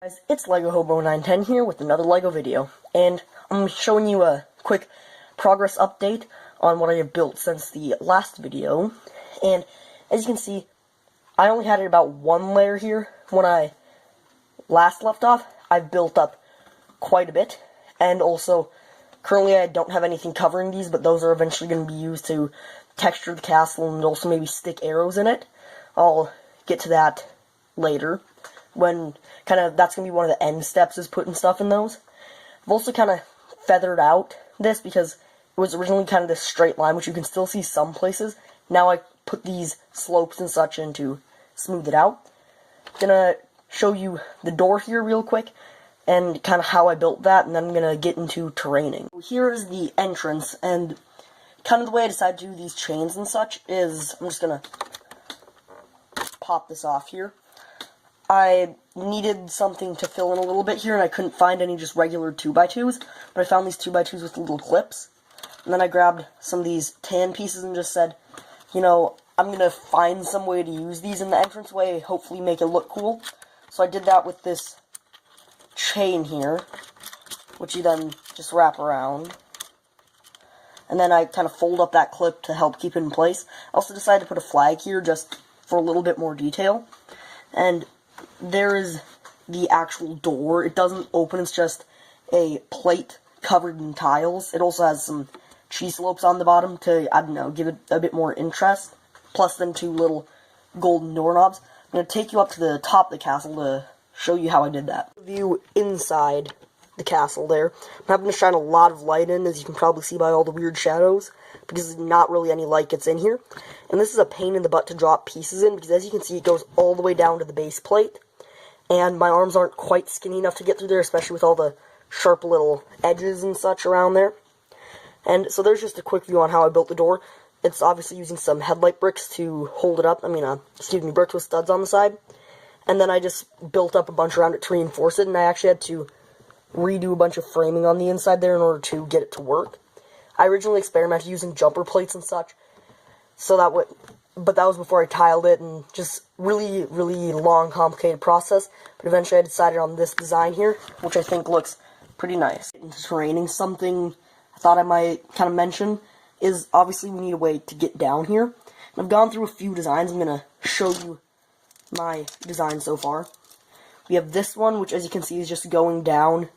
Guys, it's Lego Hobo 910 here with another Lego video, and I'm showing you a quick progress update on what I have built since the last video. And as you can see, I only had about one layer here when I last left off. I've built up quite a bit, and also currently I don't have anything covering these, but those are eventually going to be used to texture the castle and also maybe stick arrows in it. I'll get to that later, when that's going to be one of the end steps, is putting stuff in those. I've also kind of feathered out this because it was originally kind of this straight line, which you can still see some places. Now I put these slopes and such in to smooth it out. Gonna show you the door here real quick and kind of how I built that, and then I'm gonna get into terraining. Here is the entrance, and kind of the way I decided to do these chains and such is I'm just gonna pop this off here. I needed something to fill in a little bit here, and I couldn't find any just regular 2x2s, but I found these 2x2s with little clips. And then I grabbed some of these tan pieces and just said, you know, I'm going to find some way to use these in the entranceway, hopefully make it look cool. So I did that with this chain here, which you then just wrap around. And then I kind of fold up that clip to help keep it in place. I also decided to put a flag here just for a little bit more detail. And there is the actual door. It doesn't open, it's just a plate covered in tiles. It also has some cheese slopes on the bottom to, I don't know, give it a bit more interest. Plus then two little golden doorknobs. I'm going to take you up to the top of the castle to show you how I did that. View inside the castle there. I'm having to shine a lot of light in, as you can probably see by all the weird shadows, because not really any light gets in here. And this is a pain in the butt to drop pieces in, because as you can see, it goes all the way down to the base plate. And my arms aren't quite skinny enough to get through there, especially with all the sharp little edges and such around there. And so there's just a quick view on how I built the door. It's obviously using some headlight bricks to hold it up. Bricks with studs on the side. And then I just built up a bunch around it to reinforce it, and I actually had to redo a bunch of framing on the inside there in order to get it to work. I originally experimented using jumper plates and such, but that was before I tiled it, and just really, really long, complicated process. But eventually I decided on this design here, which I think looks pretty nice. Into terraining, something I thought I might kind of mention is obviously we need a way to get down here. And I've gone through a few designs. I'm going to show you my design so far. We have this one, which as you can see is just going down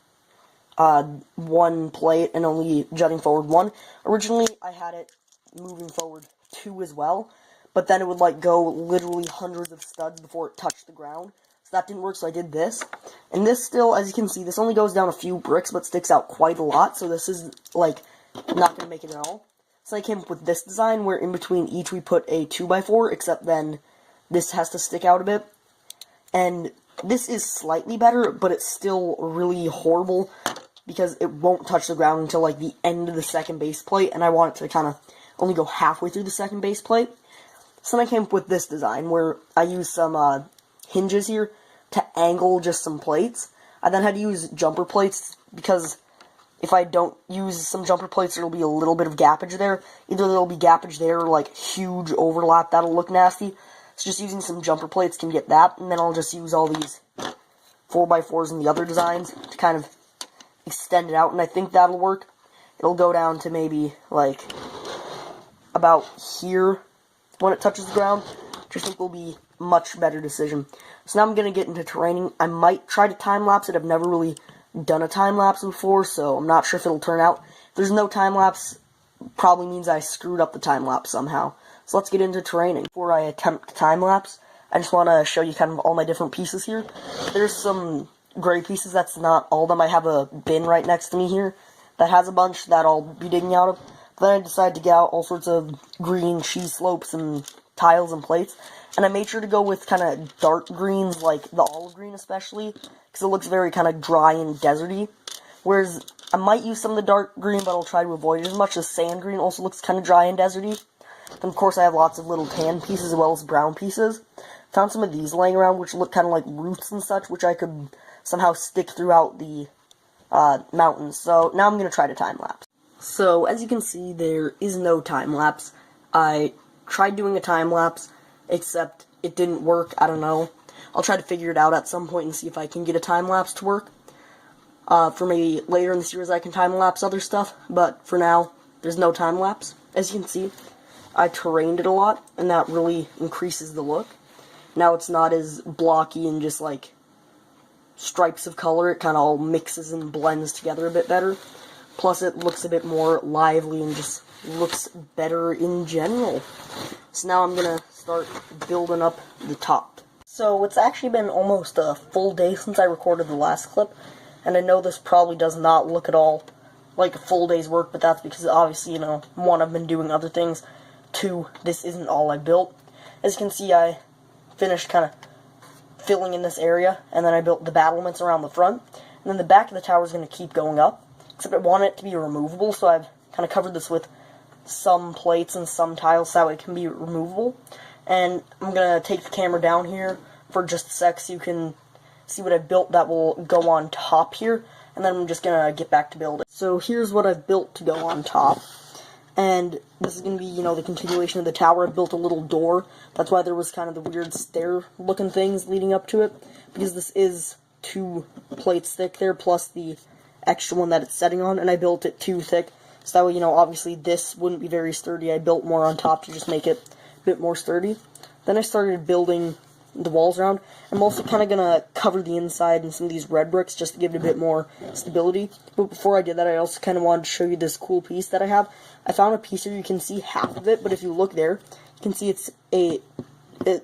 one plate and only jutting forward one. Originally I had it moving forward two as well, but then it would go literally hundreds of studs before it touched the ground. So that didn't work, so I did this. And this still, as you can see, this only goes down a few bricks, but sticks out quite a lot, so this is, not going to make it at all. So I came up with this design, where in between each we put a 2x4, except then this has to stick out a bit. And this is slightly better, but it's still really horrible, because it won't touch the ground until, the end of the second base plate, and I want it to kind of only go halfway through the second base plate. So then I came up with this design, where I used some hinges here to angle just some plates. I then had to use jumper plates, because if I don't use some jumper plates, there'll be a little bit of gappage there. Either there'll be gappage there, or huge overlap that'll look nasty. So just using some jumper plates can get that, and then I'll just use all these 4x4s in the other designs to kind of extend it out, and I think that'll work. It'll go down to maybe, about here when it touches the ground, which I think will be a much better decision. So now I'm going to get into terraining. I might try to time-lapse it. I've never really done a time-lapse before, so I'm not sure if it'll turn out. If there's no time-lapse, probably means I screwed up the time-lapse somehow. So let's get into terraining. Before I attempt time-lapse, I just want to show you kind of all my different pieces here. There's some gray pieces, that's not all of them. I have a bin right next to me here that has a bunch that I'll be digging out of. But then I decided to get out all sorts of green cheese slopes and tiles and plates. And I made sure to go with kind of dark greens, like the olive green especially, because it looks very kind of dry and deserty. Whereas I might use some of the dark green, but I'll try to avoid it as much, as sand green also looks kind of dry and deserty. Then of course I have lots of little tan pieces as well as brown pieces. Found some of these laying around which look kind of like roots and such, which I could somehow stick throughout the mountains. So now I'm going to try to time-lapse. So as you can see, there is no time-lapse. I tried doing a time-lapse, except it didn't work, I don't know. I'll try to figure it out at some point and see if I can get a time-lapse to work. For maybe later in the series I can time-lapse other stuff, but for now, there's no time-lapse. As you can see, I terrained it a lot, and that really increases the look. Now it's not as blocky and just like stripes of color. It kind of all mixes and blends together a bit better. Plus it looks a bit more lively and just looks better in general. So now I'm gonna start building up the top. So it's actually been almost a full day since I recorded the last clip, and I know this probably does not look at all like a full day's work, but that's because obviously, you know, one, I've been doing other things, two, this isn't all I built. As you can see, I finished kind of filling in this area, and then I built the battlements around the front, and then the back of the tower is going to keep going up, except I want it to be removable, so I've kind of covered this with some plates and some tiles so it can be removable. And I'm going to take the camera down here for just a sec so you can see what I built that will go on top here, and then I'm just going to get back to building. So here's what I've built to go on top. And this is going to be, you know, the continuation of the tower. I built a little door. That's why there was kind of the weird stair-looking things leading up to it. Because this is 2 plates thick there, plus the extra one that it's setting on. And I built it too thick. So that way, you know, obviously this wouldn't be very sturdy. I built more on top to just make it a bit more sturdy. Then I started building the walls around. I'm also kind of going to cover the inside in some of these red bricks just to give it a bit more stability. But before I did that, I also kind of wanted to show you this cool piece that I have. I found a piece here, you can see half of it, but if you look there, you can see it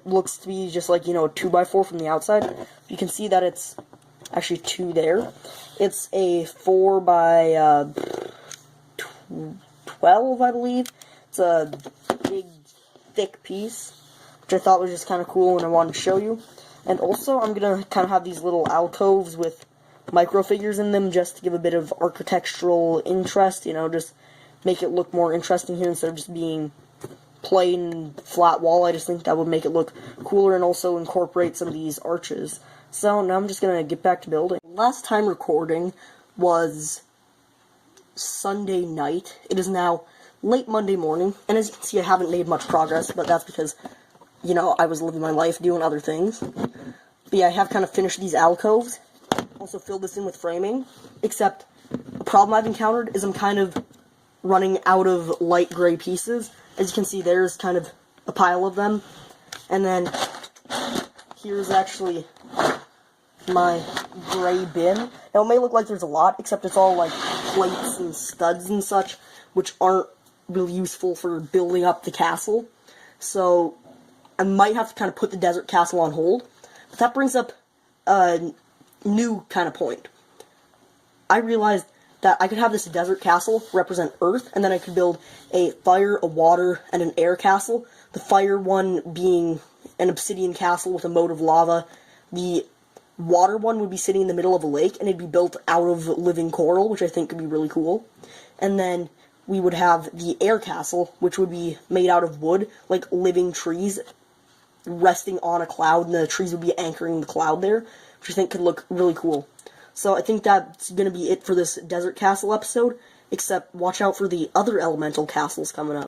looks to be just like, you know, a 2x4 from the outside. You can see that it's actually 2 there. It's a 4x12, I believe. It's a big, thick piece, which I thought was just kind of cool and I wanted to show you. And also, I'm going to kind of have these little alcoves with microfigures in them just to give a bit of architectural interest, you know, just make it look more interesting here instead of just being plain flat wall. I just think that would make it look cooler and also incorporate some of these arches. So now I'm just going to get back to building. Last time recording was Sunday night. It is now late Monday morning, and as you can see, I haven't made much progress, but that's because, you know, I was living my life doing other things. But yeah, I have kind of finished these alcoves. Also filled this in with framing, except the problem I've encountered is I'm kind of running out of light gray pieces. As you can see, there's kind of a pile of them. And then here's actually my gray bin. Now, it may look like there's a lot, except it's all like plates and studs and such, which aren't really useful for building up the castle. So I might have to kind of put the Desert Castle on hold. But that brings up a new kind of point. I realized that I could have this desert castle represent Earth, and then I could build a fire, a water, and an air castle. The fire one being an obsidian castle with a moat of lava. The water one would be sitting in the middle of a lake, and it'd be built out of living coral, which I think could be really cool. And then we would have the air castle, which would be made out of wood, like living trees resting on a cloud, and the trees would be anchoring the cloud there, which I think could look really cool. So I think that's going to be it for this Desert Castle episode, except watch out for the other elemental castles coming up.